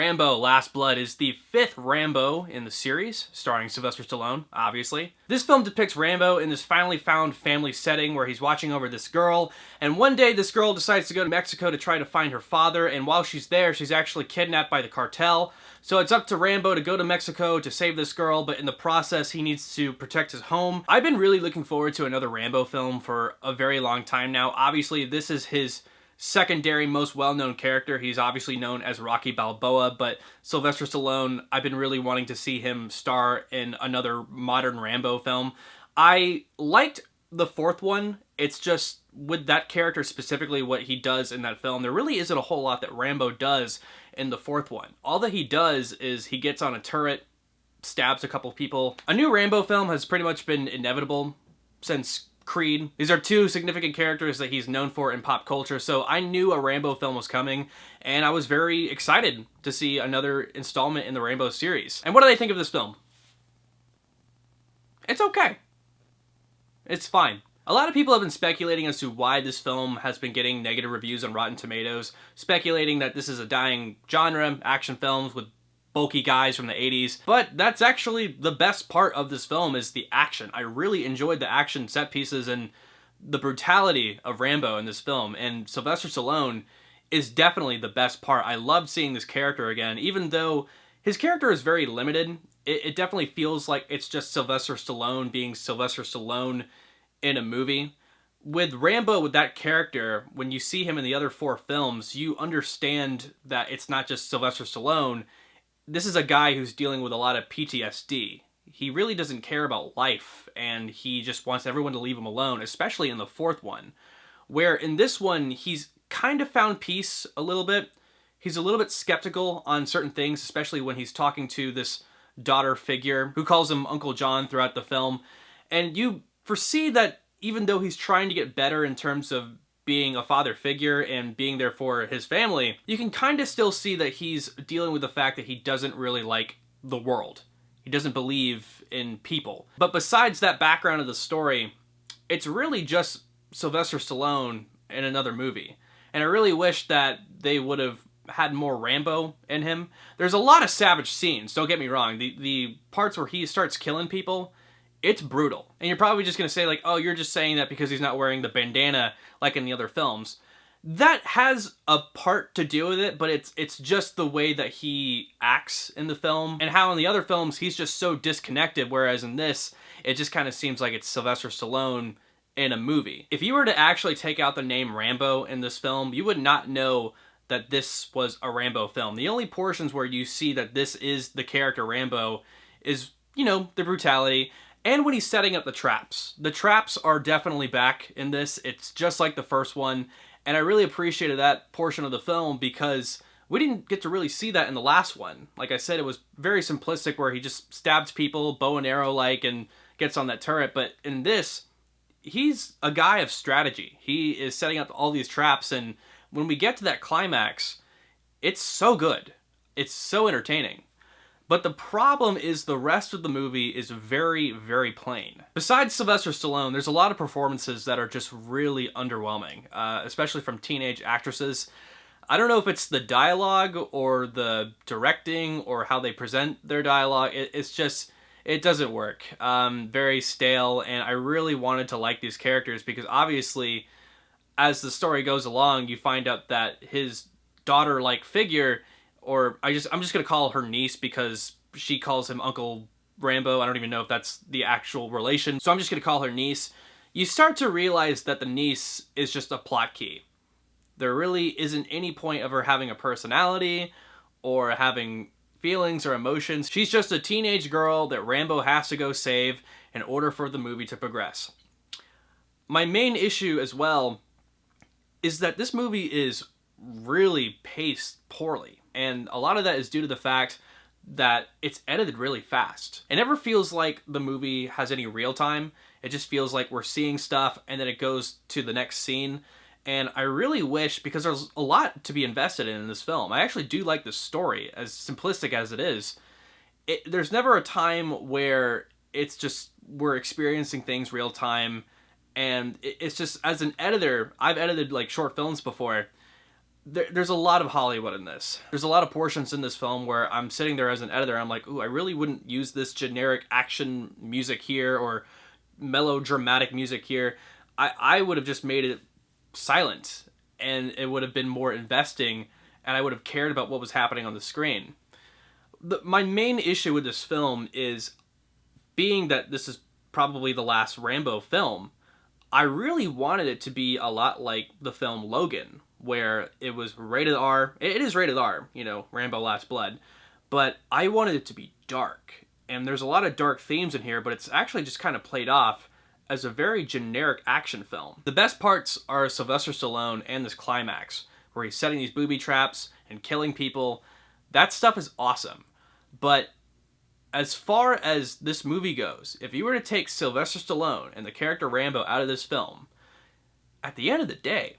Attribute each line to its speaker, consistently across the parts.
Speaker 1: Rambo: Last Blood is the 5th Rambo in the series, starring Sylvester Stallone, obviously. This film depicts Rambo in this finally found family setting where he's watching over this girl, and one day this girl decides to go to Mexico to try to find her father, and while she's there, she's actually kidnapped by the cartel. So it's up to Rambo to go to Mexico to save this girl, but in the process, he needs to protect his home. I've been really looking forward to another Rambo film for a very long time now. Obviously, this is his secondary most well-known character. He's obviously known as Rocky Balboa, but Sylvester Stallone, I've been really wanting to see him star in another modern Rambo film. I liked the 4th one. It's just, with that character specifically, what he does in that film, there really isn't a whole lot that Rambo does in the 4th one. All that he does is he gets on a turret, stabs a couple people. A new Rambo film has pretty much been inevitable since Creed. These are 2 significant characters that he's known for in pop culture, so I knew a Rambo film was coming, and I was very excited to see another installment in the Rambo series. And what do they think of this film? It's okay. It's fine. A lot of people have been speculating as to why this film has been getting negative reviews on Rotten Tomatoes, speculating that this is a dying genre, action films with bulky guys from the 80s, but that's actually the best part of this film is the action. I really enjoyed the action set pieces and the brutality of Rambo in this film, and Sylvester Stallone is definitely the best part. I loved seeing this character again, even though his character is very limited. It definitely feels like it's just Sylvester Stallone being Sylvester Stallone in a movie. With Rambo, with that character, when you see him in the other 4 films, you understand that it's not just Sylvester Stallone. This is a guy who's dealing with a lot of PTSD. He really doesn't care about life, and he just wants everyone to leave him alone, especially in the 4th one. Where in this one, he's kind of found peace a little bit. He's a little bit skeptical on certain things, especially when he's talking to this daughter figure, who calls him Uncle John throughout the film. And you foresee that even though he's trying to get better in terms of being a father figure and being there for his family, you can kind of still see that he's dealing with the fact that he doesn't really like the world. He doesn't believe in people. But besides that background of the story, it's really just Sylvester Stallone in another movie. And I really wish that they would have had more Rambo in him. There's a lot of savage scenes, don't get me wrong. The parts where he starts killing people, it's brutal. And you're probably just going to say, like, oh, you're just saying that because he's not wearing the bandana like in the other films. That has a part to do with it, but it's just the way that he acts in the film, and how in the other films he's just so disconnected, whereas in this, it just kind of seems like it's Sylvester Stallone in a movie. If you were to actually take out the name Rambo in this film, you would not know that this was a Rambo film. The only portions where you see that this is the character Rambo is, you know, the brutality, and when he's setting up the traps. The traps are definitely back in this. It's just like the first one, and I really appreciated that portion of the film because we didn't get to really see that in the last one. Like I said, it was very simplistic where he just stabs people, bow and arrow-like, and gets on that turret, but in this, he's a guy of strategy. He is setting up all these traps, and when we get to that climax, it's so good. It's so entertaining. But the problem is the rest of the movie is very, very plain. Besides Sylvester Stallone, there's a lot of performances that are just really underwhelming, especially from teenage actresses. I don't know if it's the dialogue or the directing or how they present their dialogue. It's just, it doesn't work. Very stale, and I really wanted to like these characters because obviously, as the story goes along, you find out that his daughter-like figure, or I'm just going to call her niece because she calls him Uncle Rambo. I don't even know if that's the actual relation, so I'm just going to call her niece. You start to realize that the niece is just a plot key. There really isn't any point of her having a personality or having feelings or emotions. She's just a teenage girl that Rambo has to go save in order for the movie to progress. My main issue as well is that this movie is really paced poorly. And a lot of that is due to the fact that it's edited really fast. It never feels like the movie has any real time. It just feels like we're seeing stuff and then it goes to the next scene. And I really wish, because there's a lot to be invested in this film. I actually do like the story, as simplistic as it is. There's never a time where it's just we're experiencing things real time. And it's just, as an editor, I've edited like short films before. there's a lot of Hollywood in this. There's a lot of portions in this film where I'm sitting there as an editor, I'm like, ooh, I really wouldn't use this generic action music here or melodramatic music here. I would have just made it silent, and it would have been more investing, and I would have cared about what was happening on the screen. My main issue with this film is, being that this is probably the last Rambo film, I really wanted it to be a lot like the film Logan, where it was rated R. It is rated R, you know, Rambo Last Blood, but I wanted it to be dark. And there's a lot of dark themes in here, but it's actually just kind of played off as a very generic action film. The best parts are Sylvester Stallone and this climax, where he's setting these booby traps and killing people. That stuff is awesome. But as far as this movie goes, if you were to take Sylvester Stallone and the character Rambo out of this film, at the end of the day,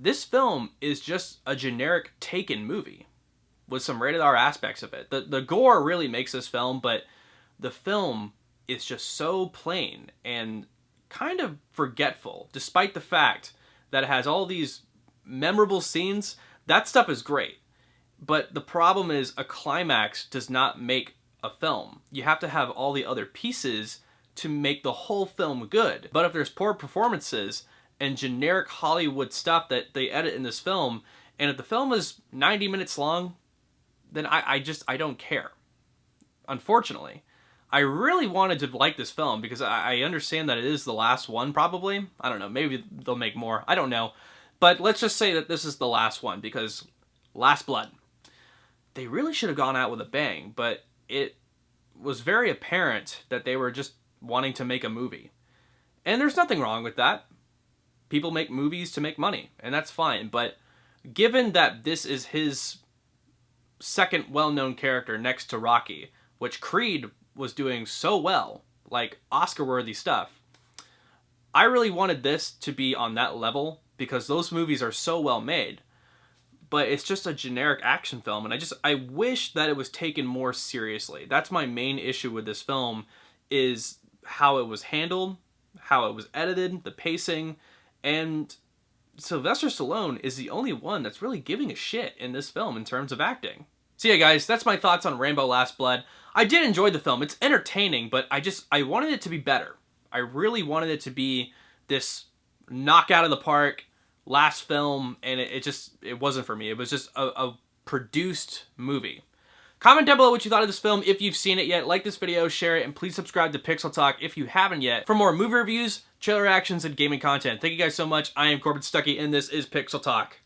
Speaker 1: this film is just a generic Taken movie with some rated R aspects of it. The gore really makes this film, but the film is just so plain and kind of forgetful, despite the fact that it has all these memorable scenes. That stuff is great. But the problem is, a climax does not make a film. You have to have all the other pieces to make the whole film good. But if there's poor performances and generic Hollywood stuff that they edit in this film, and if the film is 90 minutes long, then I don't care. Unfortunately. I really wanted to like this film because I understand that it is the last one, probably. I don't know, maybe they'll make more. I don't know. But let's just say that this is the last one, because Last Blood. They really should have gone out with a bang, but it was very apparent that they were just wanting to make a movie. And there's nothing wrong with that. People make movies to make money, and that's fine. But given that this is his second well-known character next to Rocky, which Creed was doing so well, like Oscar-worthy stuff, I really wanted this to be on that level because those movies are so well made. But it's just a generic action film, and I wish that it was taken more seriously. That's my main issue with this film, is how it was handled, how it was edited, the pacing, and Sylvester Stallone is the only one that's really giving a shit in this film in terms of acting. So yeah, guys, that's my thoughts on Rambo Last Blood. I did enjoy the film. It's entertaining, but I wanted it to be better. I really wanted it to be this knockout of the park last film, and it wasn't for me. It was just a produced movie. Comment down below what you thought of this film if you've seen it yet. Like this video, share it, and please subscribe to Pixel Talk if you haven't yet for more movie reviews, trailer reactions, and gaming content. Thank you guys so much. I am Corbin Stuckey, and this is Pixel Talk.